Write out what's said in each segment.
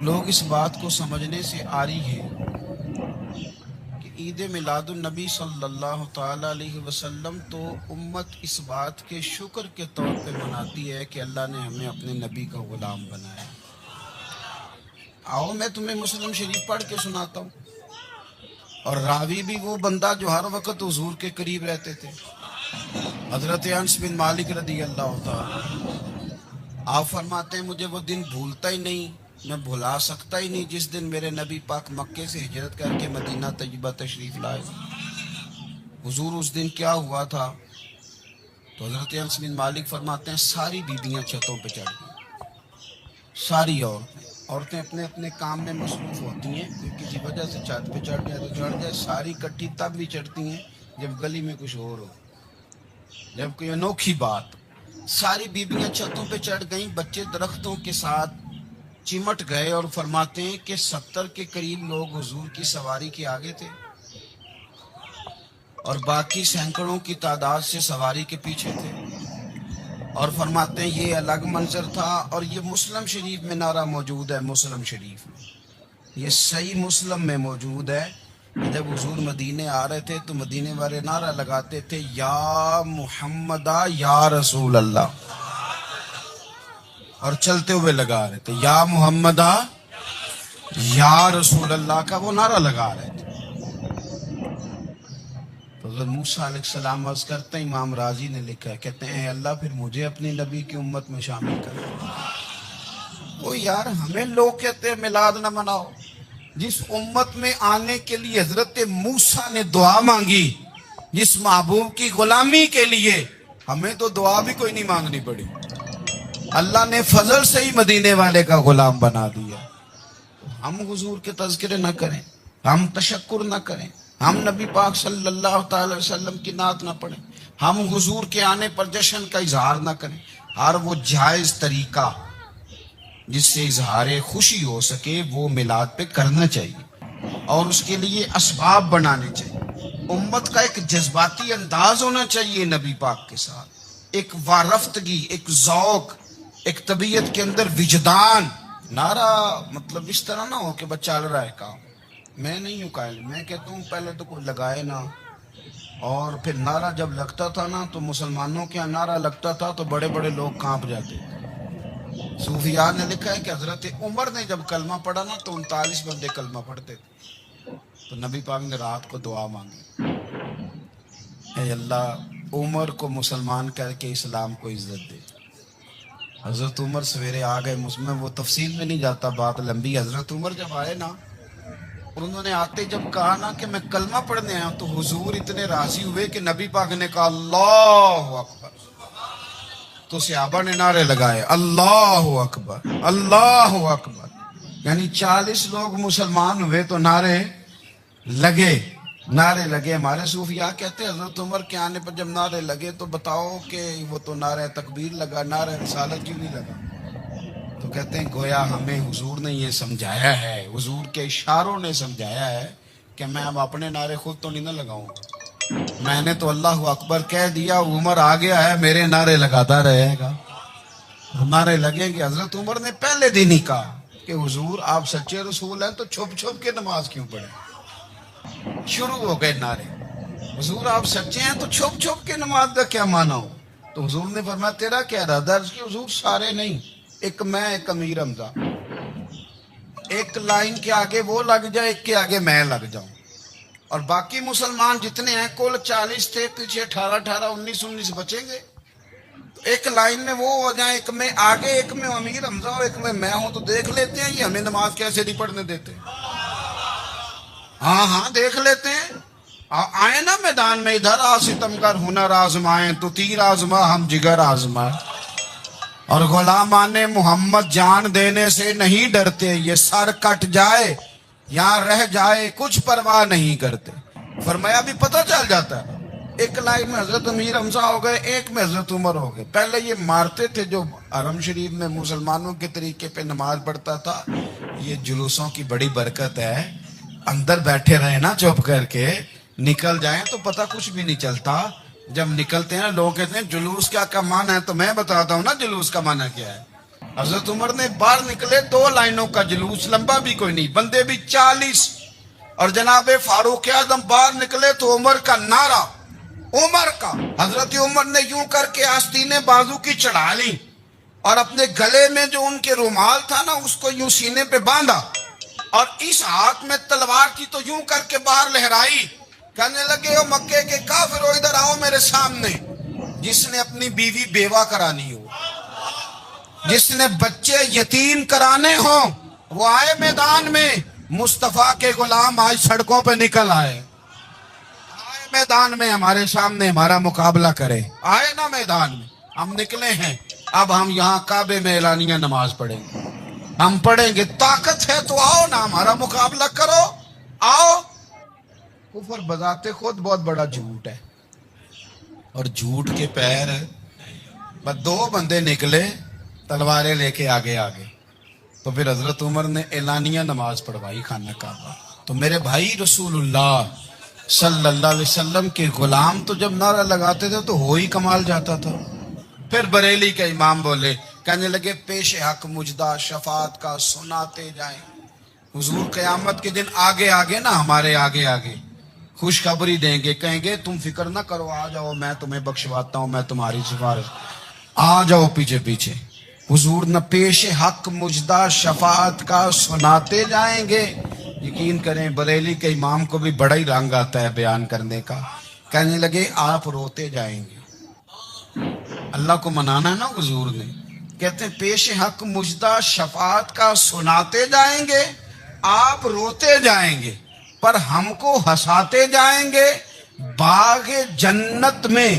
لوگ اس بات کو سمجھنے سے عاری ہیں کہ عید میلاد النبی صلی اللہ تعالی علیہ وسلم تو امت اس بات کے شکر کے طور پہ مناتی ہے کہ اللہ نے ہمیں اپنے نبی کا غلام بنایا۔ آؤ میں تمہیں مسلم شریف پڑھ کے سناتا ہوں، اور راوی بھی وہ بندہ جو ہر وقت حضور کے قریب رہتے تھے، حضرت انس بن مالک رضی اللہ تعالی۔ آپ فرماتے ہیں مجھے وہ دن بھولتا ہی نہیں، میں بھلا سکتا ہی نہیں جس دن میرے نبی پاک مکے سے ہجرت کر کے مدینہ طیبہ تشریف لائے۔ حضور اس دن کیا ہوا تھا؟ تو حضرت انس بن مالک فرماتے ہیں ساری بیبیاں چھتوں پہ چڑھ گئی، ساری عورتیں اپنے اپنے کام میں مصروف ہوتی ہیں، کہ کسی وجہ سے چھت پہ چڑھ جائے تو چڑھ جائے، ساری کٹھی تب بھی چڑھتی ہیں جب گلی میں کچھ اور ہو، جب کوئی انوکھی بات۔ ساری بیبیاں چھتوں پہ چڑھ گئیں، بچے درختوں کے ساتھ چمٹ گئے، اور فرماتے ہیں کہ 70 کے قریب لوگ حضور کی سواری کے آگے تھے اور باقی سینکڑوں کی تعداد سے سواری کے پیچھے تھے، اور فرماتے ہیں یہ الگ منظر تھا۔ اور یہ مسلم شریف میں نعرہ موجود ہے، مسلم شریف میں یہ صحیح مسلم میں موجود ہے کہ جب حضور مدینے آ رہے تھے تو مدینے والے نعرہ لگاتے تھے یا محمدہ یا رسول اللہ، اور چلتے ہوئے لگا رہے تھے یا محمدہ یا رسول اللہ کا وہ نعرہ لگا رہے تھے۔ تو حضرت موسیٰ علیہ السلام عرض کرتے ہیں، امام راضی نے لکھا ہے، کہتے ہیں اے اللہ پھر مجھے اپنی نبی کی امت میں شامل کر۔ وہ یار ہمیں لوگ کہتے ہیں میلاد نہ مناؤ، جس امت میں آنے کے لیے حضرت موسیٰ نے دعا مانگی، جس محبوب کی غلامی کے لیے، ہمیں تو دعا بھی کوئی نہیں مانگنی پڑی، اللہ نے فضل سے ہی مدینے والے کا غلام بنا دیا۔ ہم حضور کے تذکرے نہ کریں، ہم تشکر نہ کریں، ہم نبی پاک صلی اللہ تعالی وسلم کی نعت نہ پڑھیں، ہم حضور کے آنے پر جشن کا اظہار نہ کریں۔ ہر وہ جائز طریقہ جس سے اظہار خوشی ہو سکے وہ میلاد پہ کرنا چاہیے، اور اس کے لیے اسباب بنانے چاہیے۔ امت کا ایک جذباتی انداز ہونا چاہیے نبی پاک کے ساتھ، ایک وارفتگی، ایک ذوق، ایک طبیعت کے اندر وجدان۔ نعرہ مطلب اس طرح نہ ہو کہ بس چل رہا ہے کام، میں نہیں ہوں قائل، میں کہتا ہوں پہلے تو کوئی لگائے نا، اور پھر نعرہ جب لگتا تھا نا تو مسلمانوں کے یہاں نعرہ لگتا تھا تو بڑے بڑے لوگ کانپ جاتے تھے۔ صوفیاء نے لکھا ہے کہ حضرت عمر نے جب کلمہ پڑھا نا تو 39 بندے کلمہ پڑھتے تھے، تو نبی پاک نے رات کو دعا مانگی، اے اللہ عمر کو مسلمان کر کے اسلام کو عزت دے۔ حضرت عمر سویرے آ گئے، میں وہ تفصیل میں نہیں جاتا، بات لمبی۔ حضرت عمر جب آئے نا، اور انہوں نے آتے جب کہا نا کہ میں کلمہ پڑھنے آیا، تو حضور اتنے راضی ہوئے کہ نبی پاک نے کہا اللہ اکبر، تو صحابہ نے نعرے لگائے اللہ اکبر اللہ اکبر، یعنی 40 لوگ مسلمان ہوئے تو نعرے لگے۔ ہمارے صوفیاء کہتے ہیں حضرت عمر کے آنے پر جب نعرے لگے تو بتاؤ کہ وہ تو نعرہ تکبیر لگا، نعرہ رسالت کیوں نہیں لگا؟ تو کہتے ہیں گویا ہمیں حضور نے یہ سمجھایا ہے، حضور کے اشاروں نے سمجھایا ہے کہ میں اب اپنے نعرے خود تو نہیں نہ لگاؤں گا، میں نے تو اللہ اکبر کہہ دیا، عمر آ گیا ہے میرے نعرے لگاتا رہے گا، نعرے لگیں گے۔ حضرت عمر نے پہلے دن ہی کہا کہ حضور آپ سچے رسول ہیں تو چھپ چھپ کے نماز کیوں پڑھیں؟ شروع ہو گئے نعرے، حضور آپ سچے ہیں تو چھپ چھپ کے نماز کا کیا مانا ہو؟ تو حضور نے فرمایا تیرا کیا ارادہ ہے؟ کہ حضور سارے نہیں، ایک میں، ایک امیر حمزہ، ایک لائن کے آگے وہ لگ جائے، ایک کے آگے میں لگ جاؤں، اور باقی مسلمان جتنے ہیں کل 40 تھے، پیچھے 18 19 بچیں گے، ایک لائن میں وہ ہو جائیں، ایک میں آگے، ایک میں امیر حمزہ اور ایک میں ہوں، تو دیکھ لیتے ہیں یہ ہمیں نماز کیسے نہیں پڑھنے دیتے۔ ہاں دیکھ لیتے ہیں، آئے نا میدان میں، ادھر آ ستمگر ہنر آزمائیں، تو تیر آزما ہم جگر آزمائیں، اور غلامان محمد جان دینے سے نہیں ڈرتے، یہ سر کٹ جائے یا رہ جائے کچھ پرواہ نہیں کرتے۔ فرمایا بھی پتہ چل جاتا ہے، ایک لائن میں حضرت امیر حمزہ ہو گئے، ایک میں حضرت عمر ہو گئے۔ پہلے یہ مارتے تھے جو حرم شریف میں مسلمانوں کے طریقے پہ نماز پڑھتا تھا، یہ جلوسوں کی بڑی برکت ہے، اندر بیٹھے رہے نا چپ کر کے، نکل جائیں تو پتہ کچھ بھی نہیں چلتا۔ جب نکلتے ہیں لوگ کہتے ہیں جلوس کیا کا معنی ہے، تو میں بتاتا ہوں نا جلوس کا معنی کیا ہے۔ حضرت عمر نے باہر نکلے 2 لائنوں کا جلوس، لمبا بھی کوئی نہیں، بندے بھی 40، اور جناب فاروق اعظم باہر نکلے تو عمر کا نعرہ، عمر کا۔ حضرت عمر نے یوں کر کے آستینیں بازو کی چڑھا لی اور اپنے گلے میں جو ان کے رومال تھا نا اس کو یوں سینے پہ باندھا، اور اس ہاتھ میں تلوار تھی تو یوں کر کے باہر لہرائی، کہنے لگے او مکے کے کافرو ادھر آؤ میرے سامنے۔ جس نے اپنی بیوی بیوہ کرانی ہو، جس نے بچے یتیم کرانے ہوں، وہ آئے میدان میں۔ مصطفیٰ کے غلام آج سڑکوں پہ نکل آئے میدان میں، ہمارے سامنے ہمارا مقابلہ کرے، آئے نا میدان میں، ہم نکلے ہیں۔ اب ہم یہاں کعبے میں اعلانیہ نماز پڑھیں گے، ہم پڑھیں گے، طاقت ہے تو آؤ نا ہمارا مقابلہ کرو، آؤ۔ کفر بذات خود بہت بڑا جھوٹ ہے، اور جھوٹ کے پیر بس 2 بندے نکلے تلواریں لے کے آگے آگے، تو پھر حضرت عمر نے اعلانیہ نماز پڑھوائی خانہ کعبہ۔ تو میرے بھائی رسول اللہ صلی اللہ علیہ وسلم کے غلام تو جب نعرہ لگاتے تھے تو ہو ہی کمال جاتا تھا۔ پھر بریلی کے امام بولے، کہنے لگے پیش حق مجدہ شفاعت کا سناتے جائیں۔ حضور قیامت کے دن آگے آگے نا، ہمارے آگے آگے خوشخبری دیں گے، کہیں گے تم فکر نہ کرو، آ جاؤ میں تمہیں بخشواتا ہوں، میں تمہاری سفارش، آ جاؤ پیچھے پیچھے۔ حضور نہ پیش حق مجدہ شفاعت کا سناتے جائیں گے۔ یقین کریں بریلی کے امام کو بھی بڑا ہی رنگ آتا ہے بیان کرنے کا، کہنے لگے آپ روتے جائیں گے۔ اللہ کو منانا ہے نا حضور نے، کہتے ہیں پیش حق مجدہ شفاعت کا سناتے جائیں گے، آپ روتے جائیں گے پر ہم کو ہنساتے جائیں گے۔ باغ جنت میں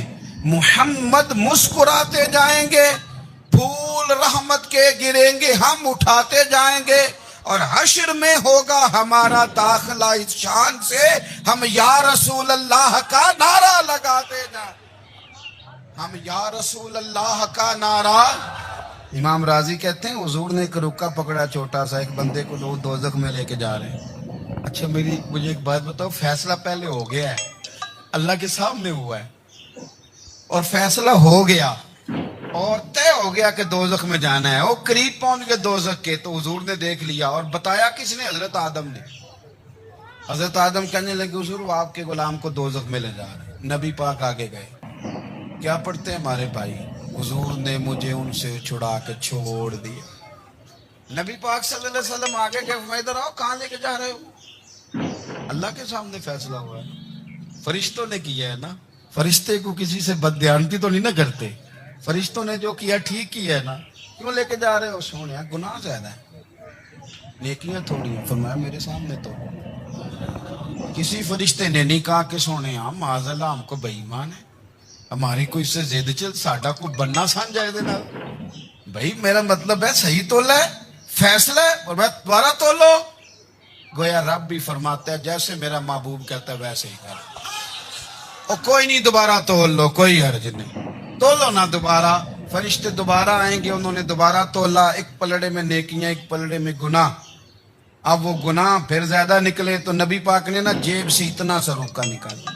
محمد مسکراتے جائیں گے، پھول رحمت کے گریں گے ہم اٹھاتے جائیں گے، اور حشر میں ہوگا ہمارا داخلہ اس شان سے ہم یا رسول اللہ کا نعرہ لگاتے جائیں، ہم یا رسول اللہ کا نعرہ۔ امام راضی کہتے ہیں حضور نے ایک رکا پکڑا چھوٹا سا، ایک بندے کو لوگ دوزخ میں لے کے جا رہے ہیں۔ اچھا مجھے ایک بات بتاؤ، فیصلہ پہلے ہو گیا ہے، اللہ کے سامنے ہوا ہے، اور فیصلہ ہو گیا اور طے ہو گیا کہ دوزخ میں جانا ہے، وہ قریب پہنچ گئے دوزخ کے، تو حضور نے دیکھ لیا، اور بتایا کس نے؟ حضرت آدم نے۔ حضرت آدم کہنے لگے حضور وہ آپ کے غلام کو دوزخ میں لے جا رہے ہیں۔ نبی پاک آگے گئے، کیا پڑھتے ہیں ہمارے بھائی؟ حضور نے مجھے ان سے چھڑا کے چھوڑ دیا۔ نبی پاک صلی اللہ علیہ وسلم آگے کہ ادھر آؤ، کہاں لے کے جا رہے ہو؟ اللہ کے سامنے فیصلہ ہوا ہے، فرشتوں نے کیا ہے نا، فرشتے کو کسی سے بددیانتی تو نہیں نہ کرتے، فرشتوں نے جو کیا ٹھیک کیا ہے نا، کیوں لے کے جا رہے ہو؟ سونے گناہ زیادہ ہے، نیکیاں تھوڑی ہیں۔ فرمایا میرے سامنے تو کسی فرشتے نے نہیں کہا کہ سونے معاذ اللہ ہم کو بے ایمان ہے، ہماری کوئی اس سے زید چل ساڈا کو بننا سان جائے دے نا، بھائی میرا مطلب ہے صحیح تولا ہے، فیصلہ ہے، اور میں دوبارہ تولو۔ گویا رب بھی فرماتا ہے جیسے میرا محبوب کہتا ہے ویسے ہی کر، اور کوئی نہیں دوبارہ تول لو، کوئی حرج نہیں، تولو نہ دوبارہ۔ فرشتے دوبارہ آئیں گے، انہوں نے دوبارہ تولا، ایک پلڑے میں نیکیاں ایک پلڑے میں گناہ۔ اب وہ گناہ پھر زیادہ نکلے تو نبی پاک نے نا جیب سے اتنا سا روکا نکالا،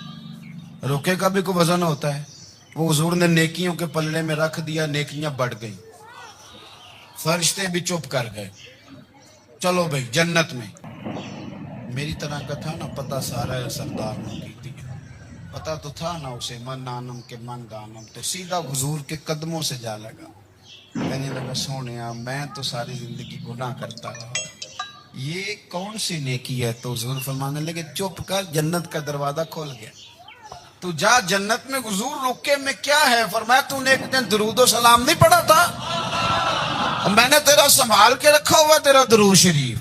روکے کا بھی کوئی وزن ہوتا ہے، وہ حضور نے نیکیوں کے پلڑے میں رکھ دیا، نیکیاں بڑھ گئیں، فرشتے بھی چپ کر گئے، چلو بھائی جنت میں۔ میری طرح کا تھا نا پتہ سارا ہے سردار نے کی تھی، پتہ تو تھا نا اسے من آنم کے من دانم، تو سیدھا حضور کے قدموں سے جا لگا، کہنے لگا سونیا میں تو ساری زندگی گناہ کرتا رہا، یہ کون سی نیکی ہے؟ تو حضور فرمانے لگے چپ کر، جنت کا دروازہ کھول گیا، تو جا جنت میں۔ حضور رکے میں کیا ہے؟ فرمایا تو نے ایک دن درود و سلام نہیں پڑھا تھا، میں نے تیرا سنبھال کے رکھا ہوا تیرا درود شریف،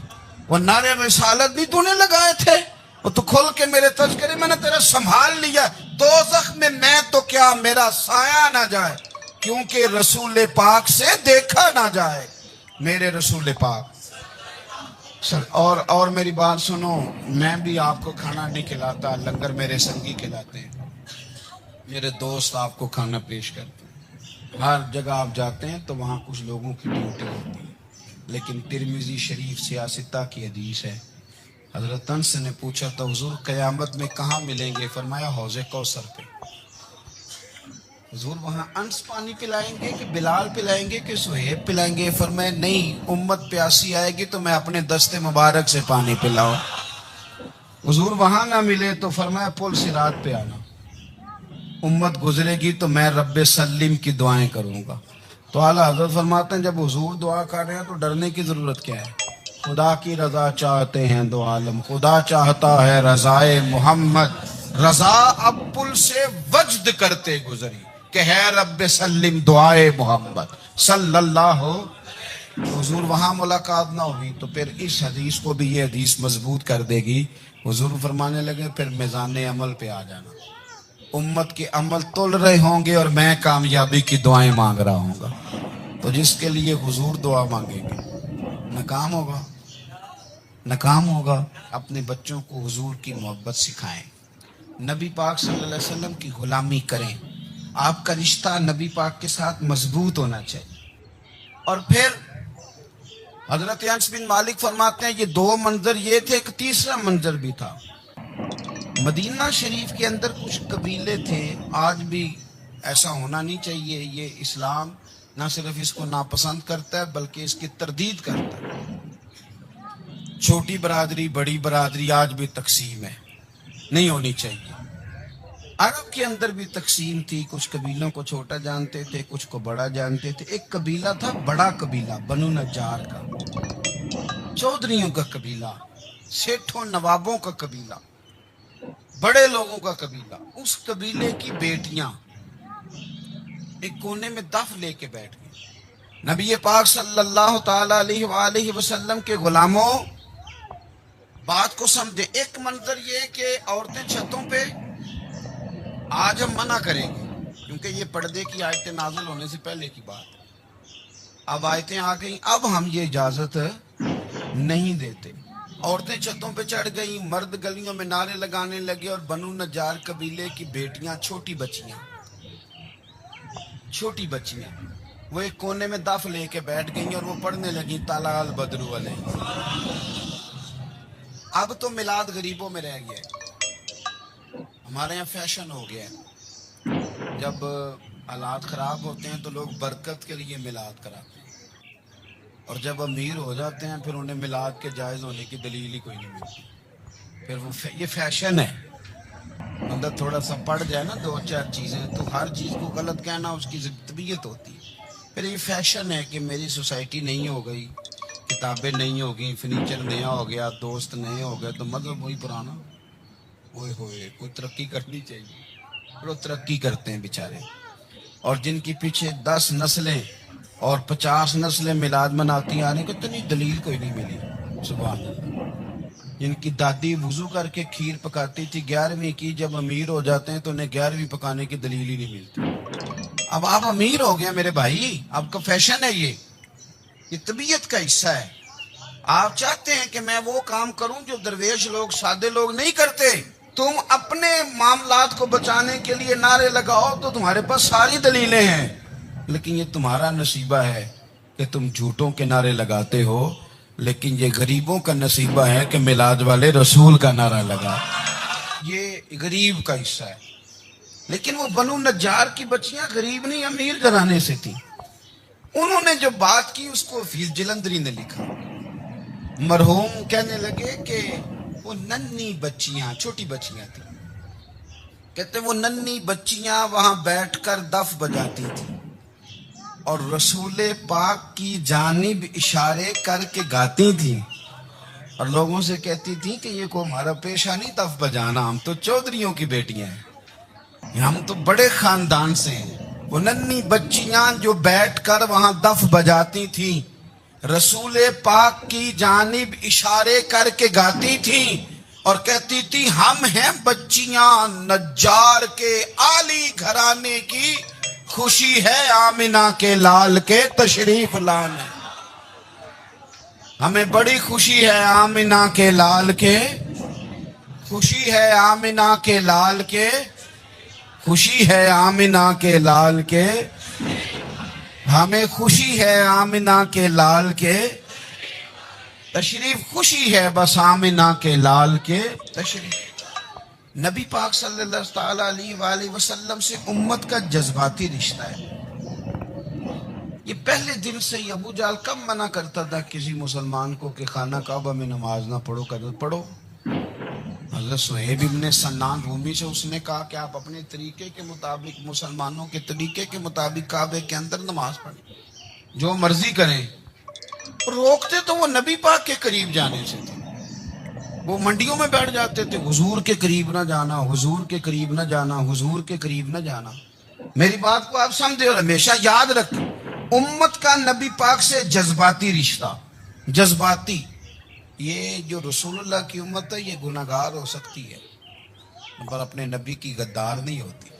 وہ نعرے رسالت بھی تو نے لگائے تھے، وہ تو کھول کے میرے تذکرے میں نے تیرا سنبھال لیا، دوزخ میں میں تو کیا میرا سایہ نہ جائے، کیونکہ رسول پاک سے دیکھا نہ جائے، میرے رسول پاک۔ اور میری بات سنو، میں بھی آپ کو کھانا نہیں کھلاتا، لنگر میرے سنگی کھلاتے ہیں، میرے دوست آپ کو کھانا پیش کرتے ہیں، ہر جگہ آپ جاتے ہیں تو وہاں کچھ لوگوں کی ڈیوٹی ہوتی ہے، لیکن ترمذی شریف 66 کی حدیث ہے، حضرت انس نے پوچھا تھا حضور قیامت میں کہاں ملیں گے؟ فرمایا حوض کوثر پہ، حضور وہاں انس پانی پلائیں گے کہ بلال پلائیں گے کہ سہیب پلائیں گے؟ فرمایا نہیں، امت پیاسی آئے گی تو میں اپنے دست مبارک سے پانی پلاؤں۔ حضور وہاں نہ ملے تو فرمایا پل صراط پہ آنا، امت گزرے گی تو میں رب سلم کی دعائیں کروں گا۔ تو اعلیٰ حضرت فرماتے ہیں جب حضور دعا کر رہے ہیں تو ڈرنے کی ضرورت کیا ہے؟ خدا کی رضا چاہتے ہیں دو عالم، خدا چاہتا ہے رضائے محمد، رضا اب پل سے وجد کرتے گزری کہ ہے رب سلم دعائے محمد صلی اللہ ہو۔ حضور وہاں ملاقات نہ ہوئی تو پھر اس حدیث کو بھی یہ حدیث مضبوط کر دے گی۔ حضور فرمانے لگے پھر میزان عمل پہ آ جانا، امت کے عمل تول رہے ہوں گے اور میں کامیابی کی دعائیں مانگ رہا ہوں گا۔ تو جس کے لیے حضور دعا مانگیں گے ناکام ہوگا، ناکام ہوگا۔ اپنے بچوں کو حضور کی محبت سکھائیں، نبی پاک صلی اللہ علیہ وسلم کی غلامی کریں، آپ کا رشتہ نبی پاک کے ساتھ مضبوط ہونا چاہیے۔ اور پھر حضرت انس بن مالک فرماتے ہیں یہ دو منظر یہ تھے، ایک تیسرا منظر بھی تھا۔ مدینہ شریف کے اندر کچھ قبیلے تھے، آج بھی ایسا ہونا نہیں چاہیے، یہ اسلام نہ صرف اس کو ناپسند کرتا ہے بلکہ اس کی تردید کرتا ہے۔ چھوٹی برادری بڑی برادری آج بھی تقسیم ہے، نہیں ہونی چاہیے۔ عرب کے اندر بھی تقسیم تھی، کچھ قبیلوں کو چھوٹا جانتے تھے، کچھ کو بڑا جانتے تھے۔ ایک قبیلہ تھا بڑا قبیلہ، بنو نجار کا، چودھریوں کا قبیلہ، سیٹھوں نوابوں کا قبیلہ، بڑے لوگوں کا قبیلہ۔ اس قبیلے کی بیٹیاں ایک کونے میں دف لے کے بیٹھ گئی۔ نبی پاک صلی اللہ تعالی علیہ وآلہ وسلم کے غلاموں بات کو سمجھے۔ ایک منظر یہ کہ عورتیں چھتوں پہ، آج ہم منع کریں گے کیونکہ یہ پردے کی آیتیں نازل ہونے سے پہلے کی بات ہے، اب آیتیں آ گئیں، اب ہم یہ اجازت نہیں دیتے۔ عورتیں چھتوں پہ چڑھ گئیں، مرد گلیوں میں نعرے لگانے لگے، اور بنو نجار قبیلے کی بیٹیاں، چھوٹی بچیاں وہ ایک کونے میں دف لے کے بیٹھ گئیں اور وہ پڑھنے لگیں طلع البدر علیہ۔ اب تو میلاد غریبوں میں رہ گیا ہے، ہمارے یہاں فیشن ہو گیا ہے، جب حالات خراب ہوتے ہیں تو لوگ برکت کے لیے میلاد کراتے ہیں، اور جب امیر ہو جاتے ہیں پھر انہیں میلاد کے جائز ہونے کی دلیل ہی کوئی نہیں ملتی، پھر وہ یہ فیشن ہے۔ بندہ تھوڑا سا پڑھ جائے نا دو چار چیزیں تو ہر چیز کو غلط کہنا اس کی طبیعت ہوتی ہے۔ پھر یہ فیشن ہے کہ میری سوسائٹی نہیں ہو گئی، کتابیں نہیں ہو گئی، فرنیچر نیا ہو گیا، دوست نئے ہو گئے تو مذہب وہی پرانا۔ ہوئے ہوئے کوئی ترقی کرنی چاہیے، وہ ترقی کرتے ہیں بیچارے، اور جن کی پیچھے 10 نسلیں اور 50 نسلیں میلاد مناتی آنے کو اتنی دلیل کوئی نہیں ملی۔ سبحان اللہ۔ جن کی دادی وضو کر کے کھیر پکاتی تھی 11ویں کی، جب امیر ہو جاتے ہیں تو انہیں 11ویں پکانے کی دلیل ہی نہیں ملتی۔ اب آپ امیر ہو گئے میرے بھائی، آپ کا فیشن ہے، یہ طبیعت کا حصہ ہے۔ آپ چاہتے ہیں کہ میں وہ کام کروں جو درویش لوگ، سادے لوگ نہیں کرتے۔ تم اپنے معاملات کو بچانے کے لیے نعرے لگاؤ تو تمہارے پاس ساری دلیلیں ہیں، لیکن یہ تمہارا نصیبہ ہے کہ تم جھوٹوں کے نعرے لگاتے ہو، لیکن یہ غریبوں کا نصیبہ ہے کہ میلاد والے رسول کا نعرہ لگا۔ یہ غریب کا حصہ ہے۔ لیکن وہ بنو نجار کی بچیاں غریب نہیں، امیر گھرانے سے تھیں۔ انہوں نے جو بات کی اس کو حفیظ جلندری نے لکھا۔ مرحوم کہنے لگے کہ وہ ننھی بچیاں، چھوٹی بچیاں تھیں، کہتے وہ ننھی بچیاں وہاں بیٹھ کر دف بجاتی تھیں اور رسول پاک کی جانب اشارے کر کے گاتی تھیں، اور لوگوں سے کہتی تھیں کہ یہ کوئی ہمارا پیشہ نہیں دف بجانا، ہم تو چودھریوں کی بیٹیاں ہیں، ہم تو بڑے خاندان سے ہیں۔ وہ ننھی بچیاں جو بیٹھ کر وہاں دف بجاتی تھیں، رسول پاک کی جانب اشارے کر کے گاتی تھیں اور کہتی تھی ہم ہیں بچیاں نجار کے عالی گھرانے کی، خوشی ہے آمنہ کے لال کے تشریف لانے، ہمیں بڑی خوشی ہے آمنہ کے لال کے، خوشی ہے آمنہ کے لال کے، خوشی ہے آمنہ کے لال کے، ہمیں خوشی ہے آمنہ کے لال کے تشریف، خوشی ہے بس آمنہ کے لال کے تشریف۔ نبی پاک صلی اللہ تعالیٰ علیہ وآلہ وسلم سے امت کا جذباتی رشتہ ہے. یہ پہلے دن سے ہی ابو جہل کب منع کرتا تھا کسی مسلمان کو کہ خانہ کعبہ میں نماز نہ پڑھو، کہتا پڑھو. حضرت صہیب ابن سنان رومی سے اس نے کہا کہ آپ اپنے طریقے کے مطابق، مسلمانوں کے طریقے کے مطابق کعبے کے اندر نماز پڑھیں، جو مرضی کریں. روکتے تو وہ نبی پاک کے قریب جانے سے تھے. وہ منڈیوں میں بیٹھ جاتے تھے، حضور کے قریب نہ جانا، حضور کے قریب نہ جانا، حضور کے قریب نہ جانا. میری بات کو آپ سمجھے اور ہمیشہ یاد رکھیں، امت کا نبی پاک سے جذباتی رشتہ، جذباتی. یہ جو رسول اللہ کی امت ہے یہ گناہگار ہو سکتی ہے پر اپنے نبی کی غدار نہیں ہوتی.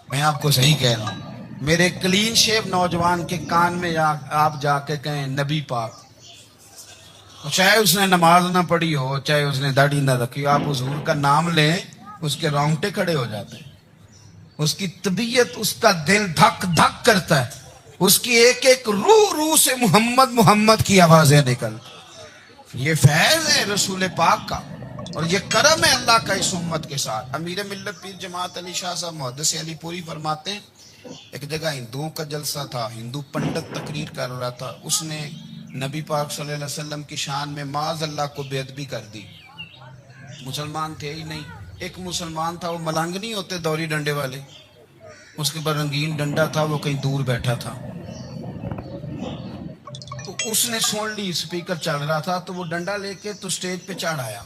میں آپ کو صحیح کہہ رہا ہوں. میرے کلین شیو نوجوان کے کان میں آپ جا کے کہیں نبی پاک، چاہے اس نے نماز نہ پڑھی ہو، چاہے اس نے داڑھی نہ رکھی ہو، آپ حضور کا نام لیں اس کے رونگٹے کھڑے ہو جاتے ہیں. اس کی طبیعت، اس کا دل دھک دھک کرتا ہے. اس کی ایک ایک روح سے محمد محمد کی آوازیں نکلتی. یہ فیض ہے رسول پاک کا اور یہ کرم ہے اللہ کا اس امت کے ساتھ. امیر ملت پیر جماعت علی شاہ صاحب محدث علی پوری فرماتے ہیں ایک جگہ ہندوؤں کا جلسہ تھا، ہندو پنڈت تقریر کر رہا تھا، اس نے نبی پاک صلی اللہ علیہ وسلم کی شان میں معاذ اللہ کو بے ادبی کر دی. مسلمان تھے ہی نہیں. ایک مسلمان تھا، وہ ملنگ نہیں ہوتے دوری ڈنڈے والے، اس کے پر رنگین ڈنڈا تھا، وہ کہیں دور بیٹھا تھا. تو اس نے سن لی، اسپیکر چل رہا تھا، تو وہ ڈنڈا لے کے تو سٹیج پہ چڑھ آیا.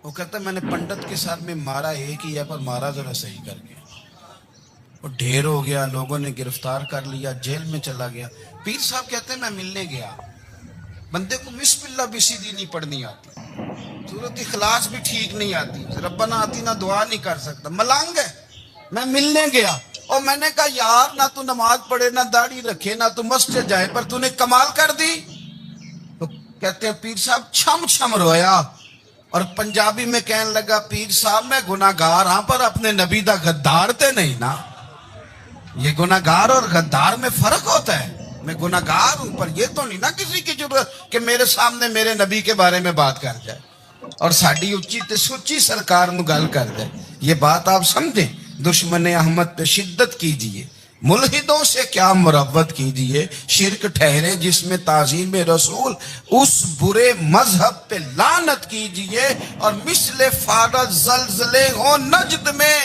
وہ کہتا ہے میں نے پنڈت کے ساتھ میں مارا ایک ہی ہے پر مارا ذرا صحیح کر کے. وہ ڈھیر ہو گیا، لوگوں نے گرفتار کر لیا، جیل میں چلا گیا. پیر صاحب کہتے ہیں میں ملنے گیا، بندے کو بسم اللہ بھی سیدھی نہیں پڑھنی آتی، سورۃ اخلاص بھی ٹھیک نہیں آتی، ربنا آتینا دعا نہیں کر سکتا، ملنگ ہے. میں ملنے گیا اور میں نے کہا یار نہ تو نماز پڑھے، نہ داڑھی رکھے، نہ تو مسجد جائے، پر تو نے کمال کر دی. تو کہتے ہیں پیر صاحب چھم چھم رویا اور پنجابی میں کہنے لگا پیر صاحب میں گناہگار ہاں پر اپنے نبی دا غدار تے نہیں نا. یہ گناہگار اور غدار میں فرق ہوتا ہے. میں گناہگار ہوں پر یہ تو نہیں نا کسی کی ضرورت کہ میرے سامنے میرے نبی کے بارے میں بات کر جائے اور ساڑی اچھی تے سچی سرکار نو گل کر جائے. یہ بات آپ سمجھیں. دشمن احمد پہ شدت کیجئے، ملحدوں سے کیا مروت کیجئے، شرک ٹھہرے جس میں تعظیم رسول، اس برے مذہب پہ لعنت کیجئے. اور مثل فارض زلزلے ہو نجد میں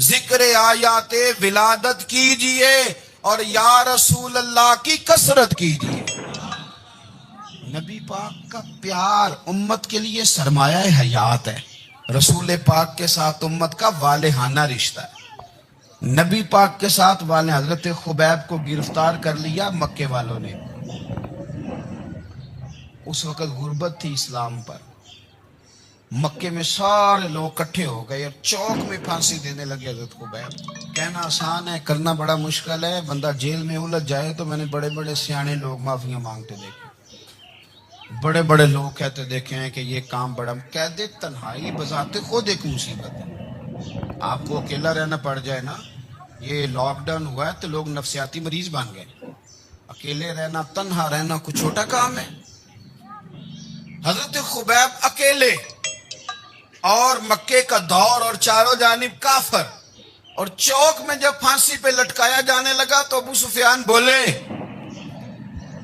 ذکر آیات ولادت کیجئے اور یا رسول اللہ کی کثرت کیجئے. نبی پاک کا پیار امت کے لیے سرمایہ حیات ہے. رسول پاک کے ساتھ امت کا والہانہ رشتہ ہے. نبی پاک کے ساتھ والے حضرت خبیب کو گرفتار کر لیا مکے والوں نے. اس وقت غربت تھی اسلام پر. مکے میں سارے لوگ کٹھے ہو گئے اور چوک میں پھانسی دینے لگے حضرت خبیب. کہنا آسان ہے، کرنا بڑا مشکل ہے. بندہ جیل میں الجھ جائے تو میں نے بڑے بڑے سیانے لوگ معافیاں مانگتے دیکھے، بڑے بڑے لوگ کہتے دیکھے ہیں کہ یہ کام بڑا. قید تنہائی بذات خود ایک مصیبت ہے. آپ کو اکیلا رہنا پڑ جائے نا، یہ لاک ڈاؤن ہوا ہے تو لوگ نفسیاتی مریض بن گئے. اکیلے رہنا، تنہا رہنا کوئی چھوٹا کام ہے. حضرت خبیب اکیلے اور مکے کا دور اور چاروں جانب کافر، اور چوک میں جب پھانسی پہ لٹکایا جانے لگا تو ابو سفیان بولے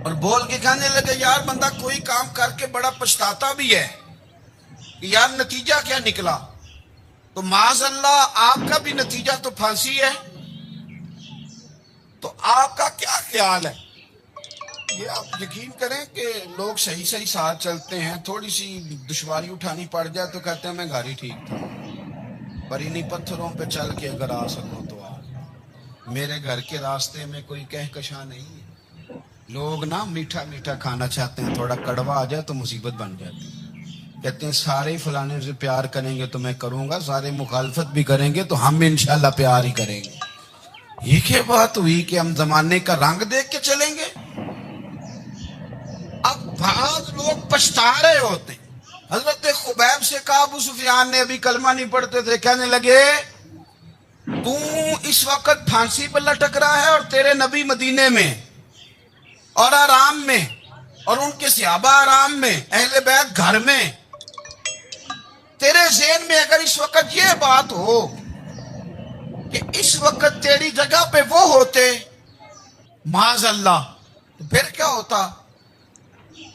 اور بول کے کہنے لگے یار بندہ کوئی کام کر کے بڑا پچھتاتا بھی ہے کہ یار نتیجہ کیا نکلا. تو معاذ اللہ آپ کا بھی نتیجہ تو پھانسی ہے، تو آپ کا کیا خیال ہے؟ یہ آپ یقین کریں کہ لوگ صحیح صحیح ساتھ چلتے ہیں، تھوڑی سی دشواری اٹھانی پڑ جائے تو کہتے ہیں میں گاڑی ٹھیک تھا، پر انہیں پتھروں پہ چل کے اگر آ سکو تو آ. میرے گھر کے راستے میں کوئی کہکشاں نہیں ہے. لوگ نا میٹھا میٹھا کھانا چاہتے ہیں، تھوڑا کڑوا آ جائے تو مصیبت بن جاتی. کہتے ہیں سارے فلانے سے پیار کریں گے تو میں کروں گا، سارے مخالفت بھی کریں گے تو ہم انشاءاللہ پیار ہی کریں گے. یہ کیا بات ہوئی کہ ہم زمانے کا رنگ دیکھ کے چلیں گے؟ اب بعض لوگ پچھتا رہے ہوتے ہیں. حضرت خبیب سے کہا، ابو سفیان نے ابھی کلمہ نہیں پڑھتے تھے، کہنے لگے تو اس وقت پھانسی پر لٹک رہا ہے اور تیرے نبی مدینے میں اور آرام میں اور ان کے صحابہ آرام میں، اہل بیت گھر میں، تیرے تیرے ذہن میں اگر اس وقت یہ بات ہو کہ اس وقت تیری جگہ پہ وہ ہوتے معاذ اللہ، تو پھر کیا ہوتا؟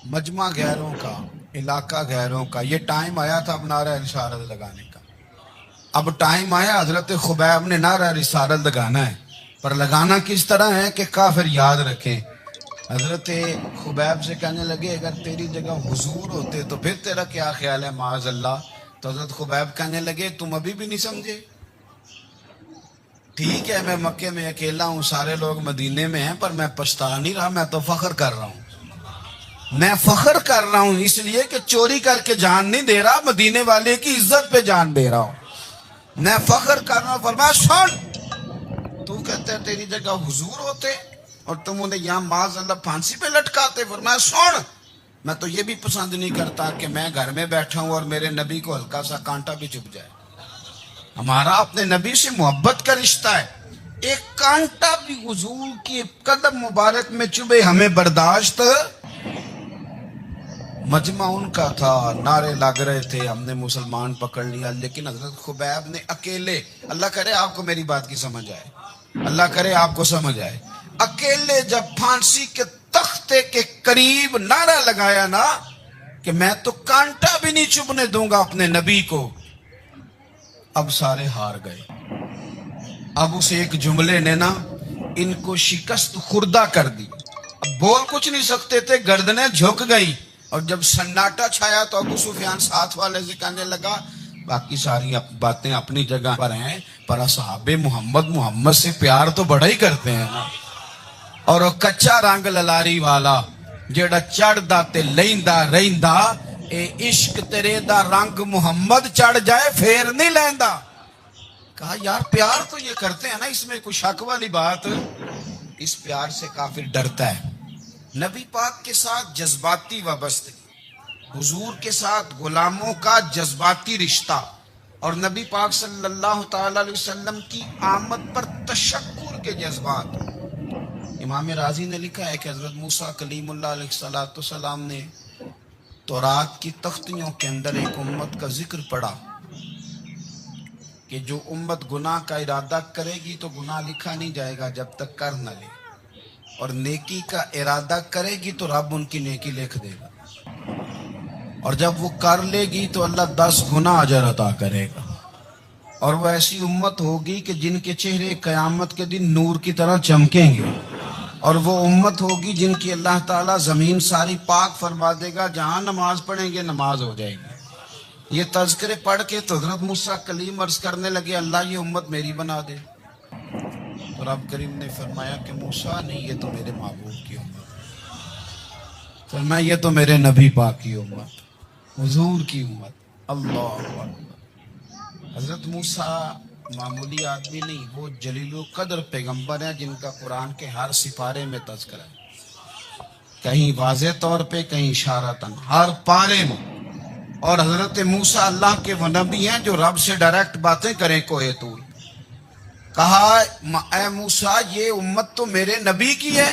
مجمع غیروں کا، علاقہ غیروں کا. یہ ٹائم آیا تھا اب نعرہ رسالت لگانے کا. اب ٹائم آیا حضرت خبیب نے نعرہ رسالت لگانا ہے، پر لگانا کس طرح ہے کہ کافر یاد رکھیں. حضرت خبیب سے کہنے لگے اگر تیری جگہ حضور ہوتے تو پھر تیرا کیا خیال ہے معاذ اللہ؟ تو حضرت خبیب کہنے لگے تم ابھی بھی نہیں سمجھے. ٹھیک ہے میں مکے میں اکیلا ہوں، سارے لوگ مدینے میں ہیں، پر میں پچھتا نہیں رہا، میں تو فخر کر رہا ہوں. میں فخر کر رہا ہوں اس لیے کہ چوری کر کے جان نہیں دے رہا، مدینے والے کی عزت پہ جان دے رہا ہوں. میں فخر کر رہا ہوں. فرمایا سن، تو کہتے ہیں تیری جگہ حضور ہوتے اور تم انہیں یہاں معاذ اللہ پھانسی پہ لٹکاتے. فرمایا سن، میں تو یہ بھی پسند نہیں کرتا کہ میں گھر میں بیٹھا ہوں اور میرے نبی کو ہلکا سا کانٹا بھی چبھ جائے. ہمارا اپنے نبی سے محبت کا رشتہ ہے، ایک کانٹا بھی حضور کی قدم مبارک میں چبھے ہمیں برداشت. مجمع ان کا تھا، نعرے لگ رہے تھے، ہم نے مسلمان پکڑ لیا. لیکن حضرت خبیب نے اکیلے، اللہ کرے آپ کو میری بات کی سمجھ آئے، اللہ کرے آپ کو سمجھ آئے، اکیلے جب پھانسی کے تختے کے قریب نعرہ لگایا نا کہ میں تو کانٹا بھی نہیں چبھنے دوں گا اپنے نبی کو. اب سارے ہار گئے. اب اس ایک جملے نے نا ان کو شکست خوردہ کر دی. اب بول کچھ نہیں سکتے تھے، گردنیں جھک گئی. اور جب سناٹا چھایا تو ابو سفیان ساتھ والے سے کہنے لگا باقی ساری باتیں اپنی جگہ پر ہیں، پر اصحاب محمد سے پیار تو بڑا ہی کرتے ہیں نا. اور وہ کچا رنگ للاری والا جیڑا چڑھدا تے لیندا رہندا، اے عشق تیرے دا رنگ محمد چڑھ جائے پھر نہیں لیندا. کہا یار پیار تو یہ کرتے ہیں نا، اس میں کوئی شک والی بات؟ اس پیار سے کافر ڈرتا ہے. نبی پاک کے ساتھ جذباتی وابستگی، حضور کے ساتھ غلاموں کا جذباتی رشتہ، اور نبی پاک صلی اللہ تعالی علیہ وسلم کی آمد پر تشکر کے جذبات. امام رازی نے لکھا ہے کہ حضرت موسیٰ کلیم اللہ علیہ السلام نے تورات کی تختیوں کے اندر ایک امت کا ذکر پڑھا کہ جو امت گناہ کا ارادہ کرے گی تو گناہ لکھا نہیں جائے گا جب تک کر نہ لے، اور نیکی کا ارادہ کرے گی تو رب ان کی نیکی لکھ دے گا، اور جب وہ کر لے گی تو اللہ 10 گنا اجر عطا کرے گا. اور وہ ایسی امت ہوگی کہ جن کے چہرے قیامت کے دن نور کی طرح چمکیں گے، اور وہ امت ہوگی جن کی اللہ تعالیٰ زمین ساری پاک فرما دے گا، جہاں نماز پڑھیں گے نماز ہو جائے گی. یہ تذکرے پڑھ کے تو حضرت موسیٰ کلیم عرض کرنے لگے اللہ یہ امت میری بنا دے. تو رب کریم نے فرمایا کہ موسیٰ نہیں، یہ تو میرے محبوب کی امت ہے. فرمایا یہ تو میرے نبی پاک کی امت، حضور کی امت. اللہ اکبر. حضرت موسیٰ معمولی آدمی نہیں، وہ جلیل القدر پیغمبر ہیں جن کا قرآن کے ہر سپارے میں تذکرہ ہے، کہیں واضح طور پہ کہیں اشارتاً، ہر پارے میں. اور حضرت موسیٰ اللہ کے وہ نبی ہیں جو رب سے ڈائریکٹ باتیں کریں کوہ طور. کہا اے موسیٰ یہ امت تو میرے نبی کی ہے،